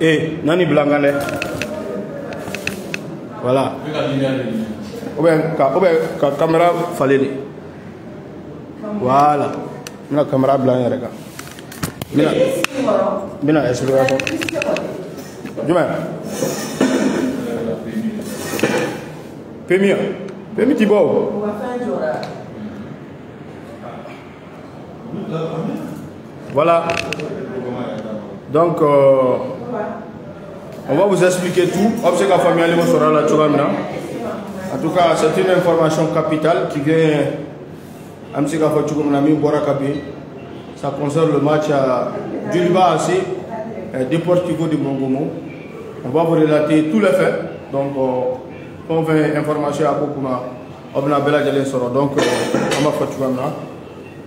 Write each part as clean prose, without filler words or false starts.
Et Nani Blangane. Voilà. Ou bien caméra fallait. Voilà. La caméra blanche, regarde. Bien, explication. Demain. Pémi Thibault. Voilà. Donc, on va vous expliquer tout. En tout cas, c'est une information capitale qui vient. Ça concerne le match à Djoliba AC, Deportivo de Mongomo. On va vous relater tous les faits. Donc, on va information à Kokuma. Donc, on va faire tout ça.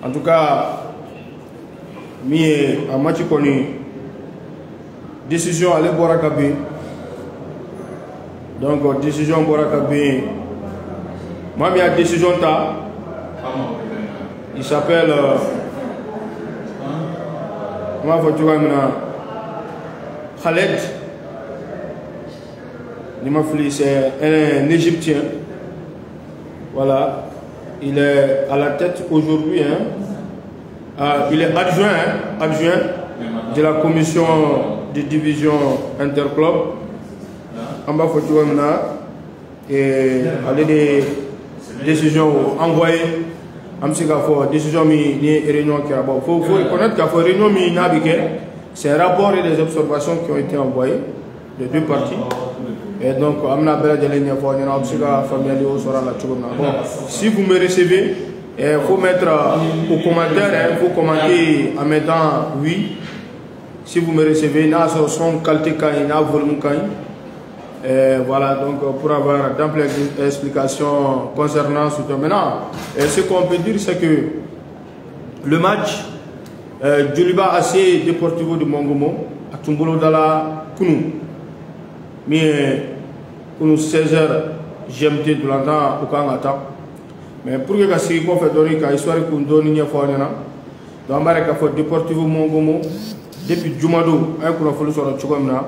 En tout cas, un match connu. Décision à l'Eborakabi. Donc, décision Borakabi. Moi, il y a décision ta. Il s'appelle. Comment faut-tu maintenant? Khaled. C'est un Égyptien. Voilà. Il est à la tête aujourd'hui. Il est adjoint de la commission de division interclub. En bas, faut-tu maintenant. Et aller des décisions envoyées. Décision réunion qui il faut reconnaître qu'il faut réunion c'est un rapport et des observations qui ont été envoyées de deux parties. Et donc, si vous me recevez, il faut mettre au commentaire, il faut commenter en mettant oui. Si vous me recevez, son qualité volume. Voilà, donc pour avoir d'amples explications concernant ce domaine. Ce qu'on peut dire, c'est que le match Djoliba AC Deportivo de Mongomo à Tumbolo Dala Kounou. Mais Kounou 16h GMT de l'entend au Kangata. Mais pour que ça soit fait donner qu'à histoire qu'on donne une fois, dans le Deportivo Mongomo, depuis Jumado, un coup de folie sur le Tchoukamna,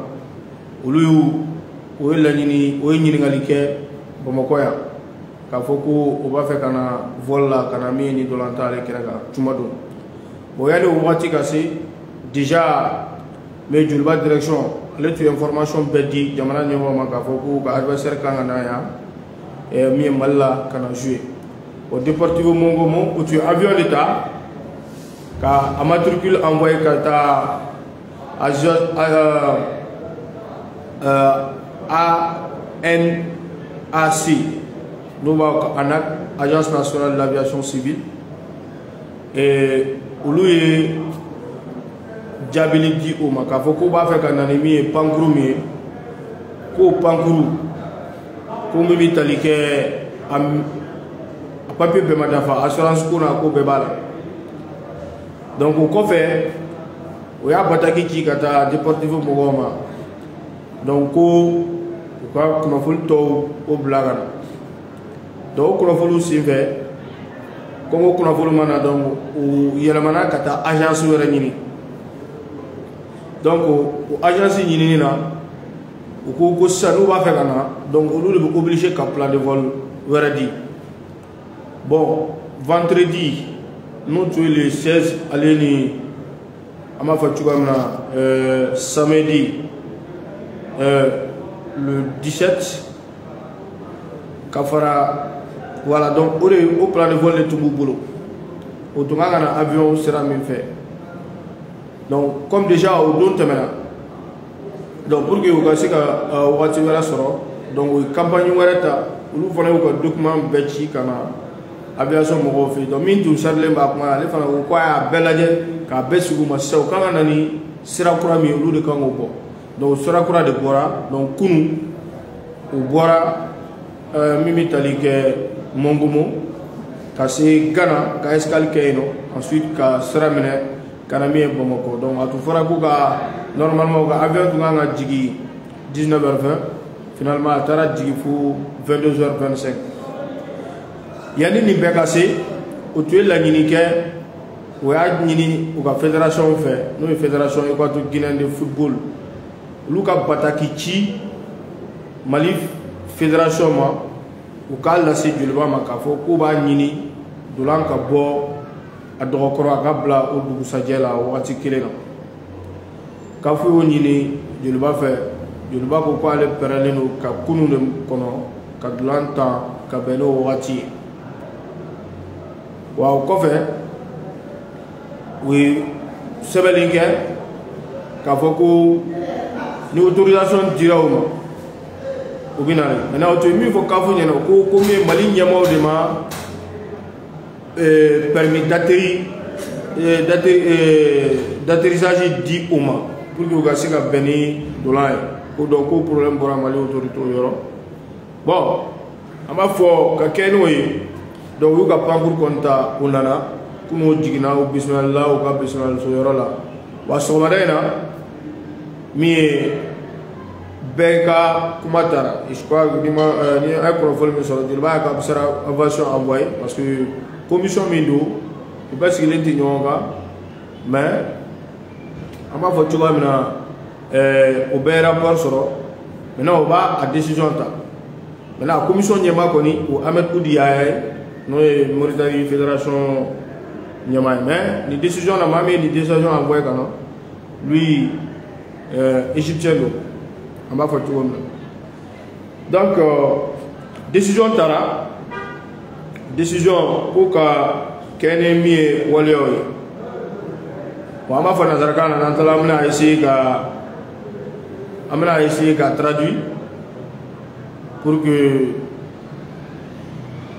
où o ye laɲini o ye ɲininkali kɛ Bamakɔ yan k'a fɔ ko o b'a fɛ ka na vol la ka na min ni dolantan ale kɛrɛ kan tuma don bon yanni o wagati ka se déjà mais Djoliba direction ale tun ye information bɛɛ di jamana ɲɛmɔgɔ ma k'a fɔ ko ka adversaire kan ka na yan min ye Mali la ka na jouer o Deportivo Mongomo o tun ye avion de ta ka a matricule envoyé ka taa ANAC, ANAC, Agence nationale de l'aviation civile. Et lui, Djabili dit au Makafoko, va faire un ennemi et Pangrou, ko Pangrou, ko Mimi Talike, a papier Bemadafa, assurance qu'on a ko Bebala. Donc, au cofé, il y a Bataki qui a Deportivo Mogoma. Donc, on faut le taux au blague. Donc, on faut le suivre. Comme on faut le mana, donc, il y a le mana qui a agence ou réuni. Donc, l'agence est là. Ou ça nous va faire là. Donc, on est obligé qu'à plan de vol. Bon, vendredi, nous sommes les 16 allez à ma facture samedi. Le 17 Kafara voilà donc au plan de vol de Touboulou au Toumagana avion sera même fait donc comme déjà au don temena donc pour que vous gagnez au voiture soro donc campagne wareta nous voulons que document bêti kana aviation mo fait donc min tout charle ba kuma le fana ko ya belaje ka besugo ma sew kanga nani sira kurami lu de kango bo donc sera kura de Bora donc Kounou ou Bora Mimi Talike Mongomo kasi Ghana ka escale Keino ensuite ka sera mene kanami Bamako donc à tout fera ka normalement ka avion nga jigi 19h20 finalement tara jigi fu 22h25 yani ni bekase o tuer la nyinike o ya nyini o ka fédération fait nous fédération équatorienne de football olu ka bataki ci Mali fédération ma u k'a lase joliba ma k'a fɔ k'u b'a ɲini dolan ka bɔ a dɔgɔkɔrɔ a ka bila o dugusajɛ la wagati kelen na kafu y'o ɲini joliba fɛ joliba ko k'ale pɛrɛnlen don ka kunu de kɔnɔ ka dolan ta ka bɛn n'o wagati ye wa o kɔfɛ u ye sɛbɛnni kɛ k'a fɔ ko ni autorisation dira o ma o bɛ na ye maintenant o tun ye min fɔ kafu ɲɛna ko komi Mali ɲɛmaaw de ma permis d'atterrissage di o ma pour que u ka se ka bɛn ni dolan ye ko donc ko problème bɔra Mali autorité yɔrɔ bon an b'a fɔ ka kɛ n'o ye donc u y'u ka parcours kɔni ta u nana komi o jiginna o bisimilala u ka bisimilaliso yɔrɔ la wa sɔgɔmada in na min ye bɛɛ ka kuma taara je crois ni an ye kunnafoni min sɔrɔ jeliba y'a ka sera aviation envoyé parce que commission min don u bɛɛ sigilen tɛ ɲɔgɔn kan mais an b'a fɔ cogoya min na o bɛɛ ye rapport sɔrɔ maintenant o b'a décision ta maintenant commission ɲɛmaa kɔni o Ahmed Ould Yahya ye n'o ye Mauritanie fédération ɲɛmaa ye mais ni décision na maa min ye ni décision envoyé ka na lui égyptien don an b'a fɔ cogo min na donc décision taara décision ko ka kɛ ni min ye waleyaw ye bon an b'a fɔ nanzarakan na n'an taara an bɛna essayer ka traduire pour que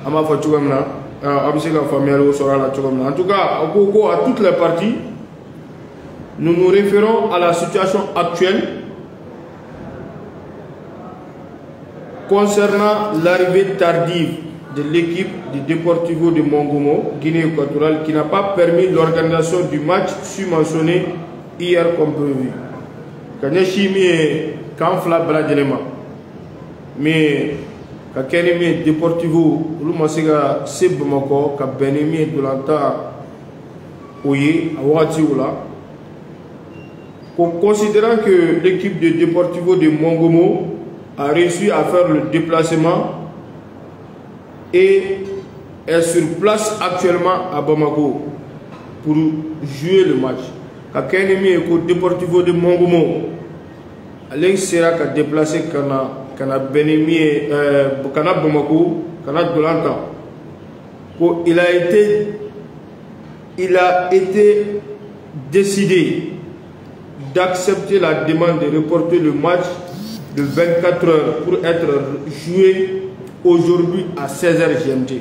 an b'a fɔ cogo min na a bɛ se ka faamuyali sɔrɔ a la cogo min na en tout cas ko à toutes les parties nous nous référons à la situation actuelle concernant l'arrivée tardive de l'équipe du Deportivo de Mongomo, Guinée équatoriale, qui n'a pas permis l'organisation du match subventionné hier comme prévu. Quand Chimie Kanfla Bradjelema, mais quand Kenemi Deportivo, Lumasiga Sebamako, quand Benemi Dolanta Oye, Awatiula, considérant que l'équipe de Deportivo de Mongomo a réussi à faire le déplacement et est sur place actuellement à Bamako pour jouer le match. Quand le Deportivo de Mongomo sera déplacé kana Benemi kana Bamako kana Dolanta, il a été décidé d'accepter la demande de reporter le match de 24 heures pour être joué aujourd'hui à 16h GMT.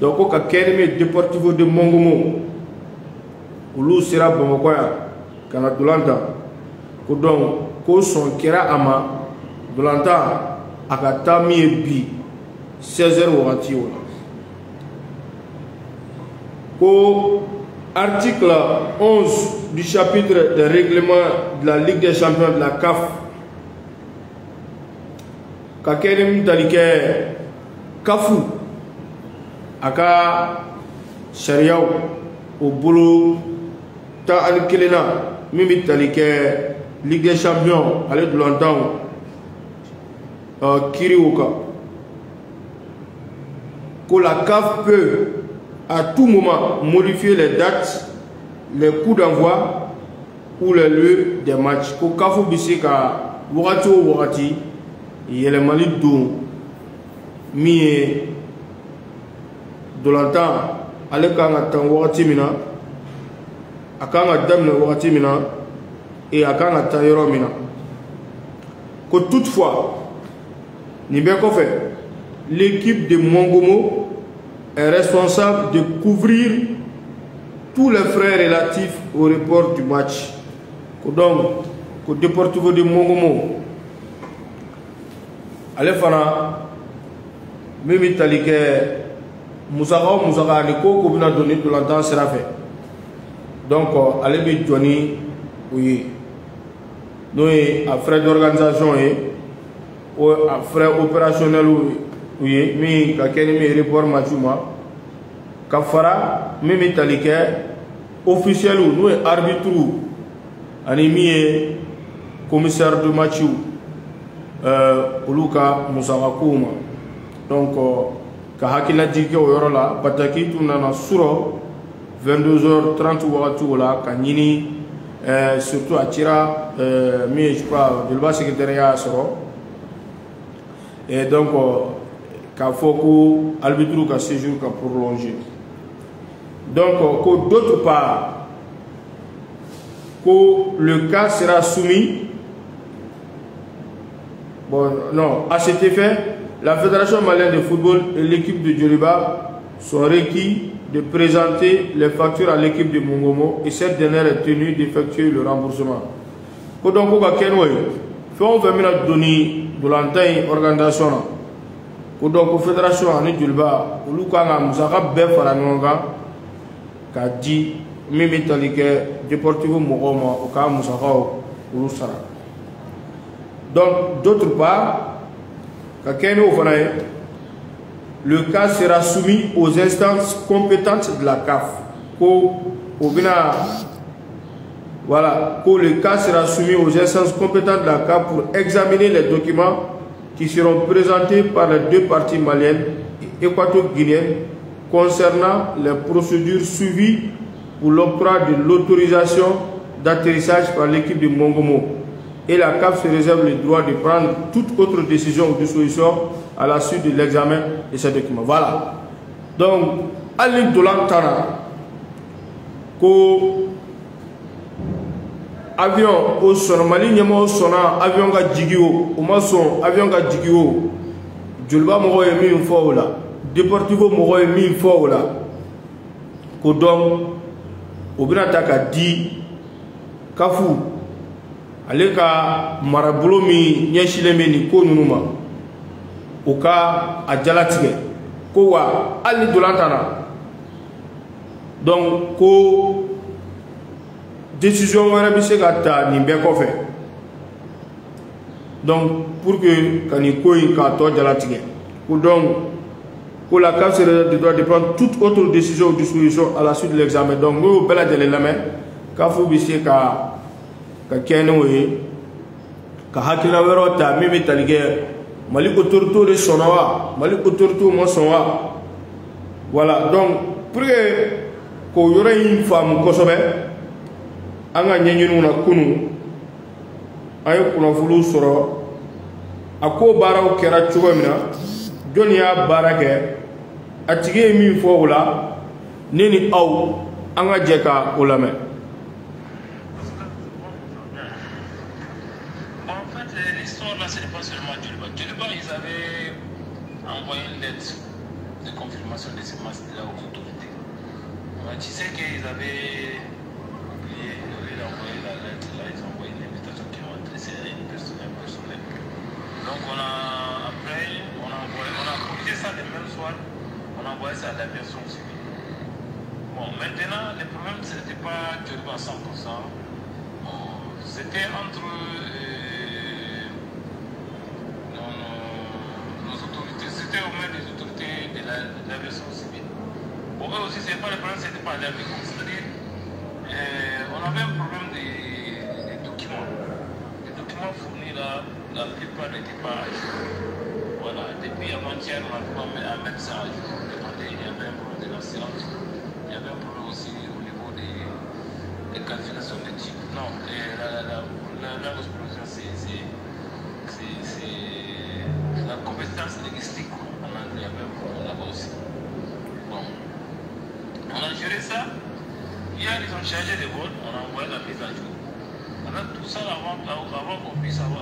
Donc, au cas où Deportivo de Mongomo, où sera Bamako, kana Dolanta, donc, son kera ama Dolanta, akata bi 16h wakati wala. Ko article 11 du chapitre des règlements de la Ligue des champions de la CAF, Kakerim Talike Kafu Aka Shariao au boulot Ta Al-Kelena Mimi Talike Ligue des champions allez de longtemps Kiriouka que la CAF peut à tout moment modifier les dates, les coups d'envoi ou les lieux des matchs. Ko Kafu Bisika Wagati ou Wagati Yelemali Dou Mi de longtemps allez quand attend Wagati Mina Akanga Damne Wagati Mina et Akanga Tayoro Mina. Que toutefois Nibeko fait l'équipe de Mongomo est responsable de couvrir tous les frais relatifs au report du match. Donc, le Deportivo de Mongomo, allez faire même Italie Moussaka Niko, comme on a donné tout longtemps, sera fait. Donc, allez bien Johnny, oui. Nous, à frais d'organisation, à frais opérationnels, oui, mais quand on report matchuma, Kafara, même Italien, officiel ou nous arbitre, animé commissaire de match Oluka Musawakuma. Donc, Kahakila Dike Oyorola, Pataki Tunana Suro, 22h30 Ouatoula, Kanini, surtout à Tira, mais je crois, de le secrétariat à Soro. Et donc, Kafoko, arbitre, qui séjour, qui a prolongé. Donc, d'autre part, que le cas sera soumis. Bon, non, à cet effet, la Fédération malienne de football et l'équipe de Djoliba sont requis de présenter les factures à l'équipe de Mongomo et cette dernière est tenue d'effectuer le remboursement. Donc, on va faire donner de l'antenne organisation. Donc, la Fédération en Djoliba, on a dit Mimi Talike, Deportivo Mogoma, Oka Musakao, Urusara. Donc, d'autre part, le cas sera soumis aux instances compétentes de la CAF. Voilà, le cas sera soumis aux instances compétentes de la CAF pour examiner les documents qui seront présentés par les deux parties maliennes et équato-guinéennes concernant les procédures suivies pour l'octroi de l'autorisation d'atterrissage par l'équipe de Mongomo. Et la CAF se réserve le droit de prendre toute autre décision ou disposition à la suite de l'examen de ces documents. Voilà. Donc, à l'île de l'Antana, avion au son, Mali Nyama au son, avion ga jigio, au maçon, avion ga jigio, Djoliba Moro est mis une fois là, Deportivo Moro est mis une fois là, donc, Obinataka dit Kafu Aleka Marabolomi Nyeshileme ni ko nunuma Oka Adjalatige Kowa Ali Dolantana. Donc ko décision wérabise gata ni bekofe. Donc pour que Kanikoy Kato Adjalatige donc pour la CAF se doit de prendre toute autre décision ou disposition à la suite de l'examen. Donc, nous, bela de l'examen, Kafu bisi ka kenwe, ka hakila wero ta mimi talige, mali autorito de sonawa, mali autorito mo sonwa. Voilà. Donc, pour que ko yore une femme kosobe, anga nyenyunu na kunu, ayo kuna fulu soro, ako bara o kera chugomina, Jonia Barake, Atige mi foula, Nini Au, Anga Jeka Olame. En fait, l'histoire là, ce n'est pas seulement Djoliba. Djoliba, ils avaient envoyé une lettre de confirmation de ces masques-là aux autorités. Tu sais qu'ils avaient oublié, ils avaient envoyé la lettre, là, ils ont envoyé une invitation qui ont adressée à une personne personnelle. Donc, on a corrigé ça le même soir, on a envoyé ça à l'aviation civile. Bon, maintenant, le problème, ce n'était pas Djoliba à 100%. C'était entre nos autorités, c'était au moins des autorités de l'aviation civile. Bon, eux aussi, ce n'est pas le problème, ce n'était pas l'aviation. C'est-à-dire, on avait un problème des documents. Les documents fournis là, la plupart n'étaient pas à jour. Voilà, depuis avant-hier, on a pu à mettre ça à jour. Il y avait un problème de l'assurance. Il y avait un problème aussi au niveau des qualifications de type. Non, la explosion, c'est la compétence linguistique. En anglais, il y avait un problème là-bas aussi. Bon, on a géré ça. Hier, ils ont chargé les vols, on a envoyé la mise à jour. Alors, tout ça avant qu'on puisse avant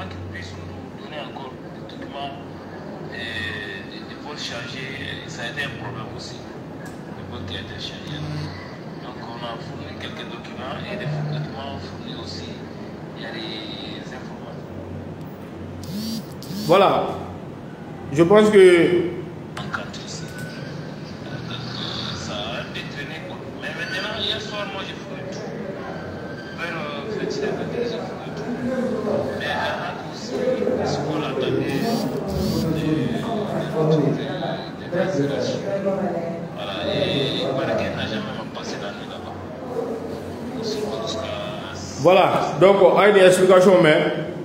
qu'ils puissent nous donner encore des documents des vols chargés, ça a été un problème aussi. Le vol qui a été chargé. Donc on a fourni quelques documents et des documents fournis aussi. Il y a des informations. Voilà. Je pense que ça a détraîné quoi. Mais maintenant, hier soir, moi j'ai fourni tout. Vers Flexible, j'ai fourni tout. Mais là aussi, ce qu'on attendait des vérifications. Voilà, et il paraît qu'elle n'a jamais passé la nuit là-bas. Jusqu'à Voilà, donc a une explication, mais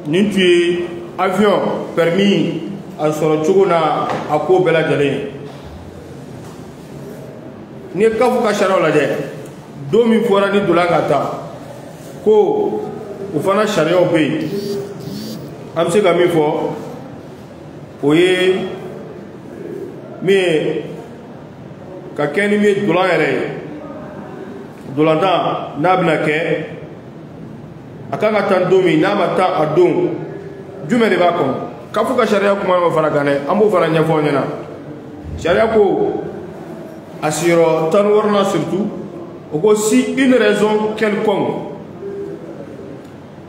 nous tu avion permis à son tchoukouna à ko bela jale. Ni kafu ka charo la de. Do mi fora ni dolangata. Ko o fana chario be. Am se gami fo. Oye mais ka keni mi dolan ere. Dolanda nabna ke akanga tan domi na mata adon jume de bakon kafu ka sharia kuma ma fara gane ambo fara nya fo nyana sharia ko asiro tan warna surtout ko si une raison quelconque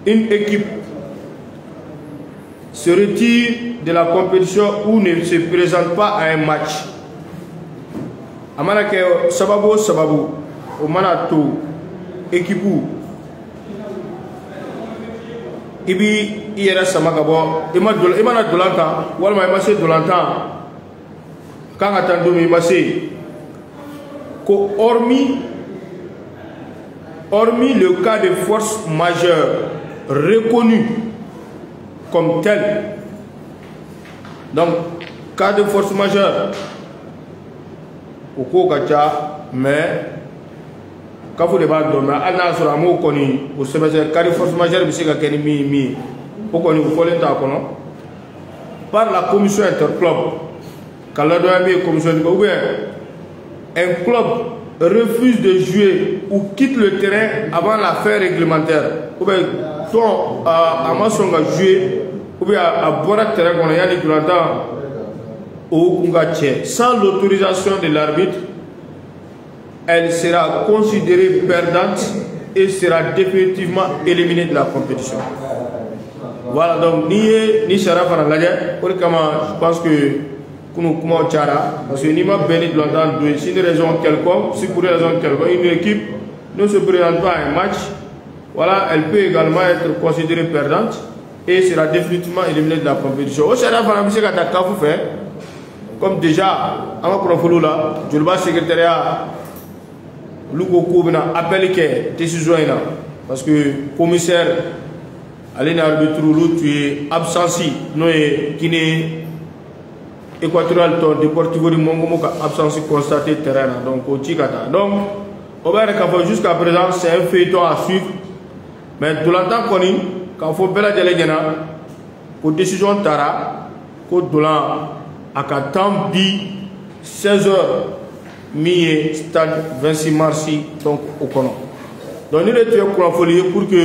une équipe se retire de la compétition ou ne se présente pas à un match amana ke sababu o mana to équipe ibi iyera sama ka bɔ i mana dolan kan walima i ma se dolan tan kan ka tan domi i ma se ko hormis le cas de force majeure reconnu comme tel, donc cas de force majeure o ko ka ca mais kafu de b'a dɔn mais hali n'a sɔrɔ a m'o kɔni o sɛbɛsɛ cas de force majeure bɛ se ka kɛ ni min ye o kɔni o fɔlen t'a kɔnɔ par la commission interclub ka ladɔnya min ye commission interclub ou bien un club refuse de jouer ou quitte le terrain avant la fin réglementaire ou bien ton a ma sɔn ka jouer ou bien a bɔra terrain kɔnɔ yanni dolantan o kun ka cɛ sans l'autorisation de l'arbitre, elle sera considérée perdante et sera définitivement éliminée de la compétition. Voilà, donc ni Chara Fanalaya, pour je pense que Kounou Chara, parce que ni ma béni de l'entendre, si une raison quelconque, si pour une raison quelconque, une équipe ne se présente pas à un match, voilà, elle peut également être considérée perdante et sera définitivement éliminée de la compétition. Au Chara Fanalaya, c'est vous fait, comme déjà, en ma là, je le vois secrétariat. Luko Koubina appelle que décision là parce que commissaire allez arbitre tu es absenti non Guinée équatoriale ton Deportivo de Mongomo absence constatée terrain donc au Tigata donc on va regarder jusqu'à présent c'est un feuilleton à suivre mais de l'entendre connu quand faut bella de l'égena pour décision tara pour dolan à 4 bi 16h mi stade 26 mars donc au Kono. Donc nous les tuons pour que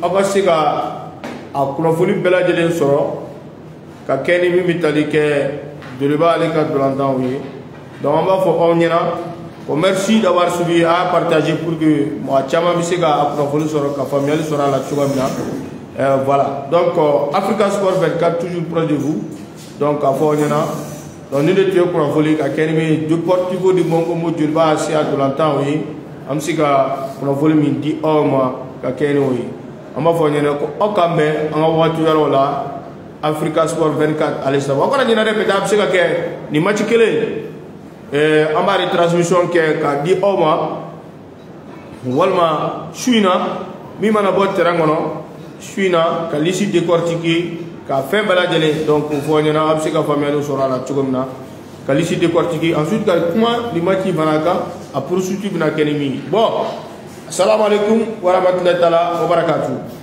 Abasega a Kunafoli Bella de Soro, qu'à Kenny Mitali de l'Eba à l'écart de l'entend. Donc on va faire on merci d'avoir suivi à partager pour que moi Chama Misega a Kunafoli Soro, qu'à famille sera la Chouamina. Voilà. Donc Africa Sport 24 toujours proche de vous. Donc à Fognana. Donc nous les tuons pour un volet à Kenny Deportivo de Mongomo du Bas à Dolantan, oui. Amsika pour un volet midi or moi à Kenny, oui. On va voir au Kambe, on va voir toujours là Africa Sport 24 à l'Est. Encore un répété, c'est que ni match que on va retransmission qui a dit au moins Walma Chouina, Mimana Bot Terangono, Chouina, qui a l'issue décortiqué. Ka fait baladele donc faut y en a absika famille sera la tchogomna ka lisi décortiquer ensuite ka kuma limati vanaka a poursuivre na kenemi bon assalamu alaikum wa rahmatullahi wa barakatuh.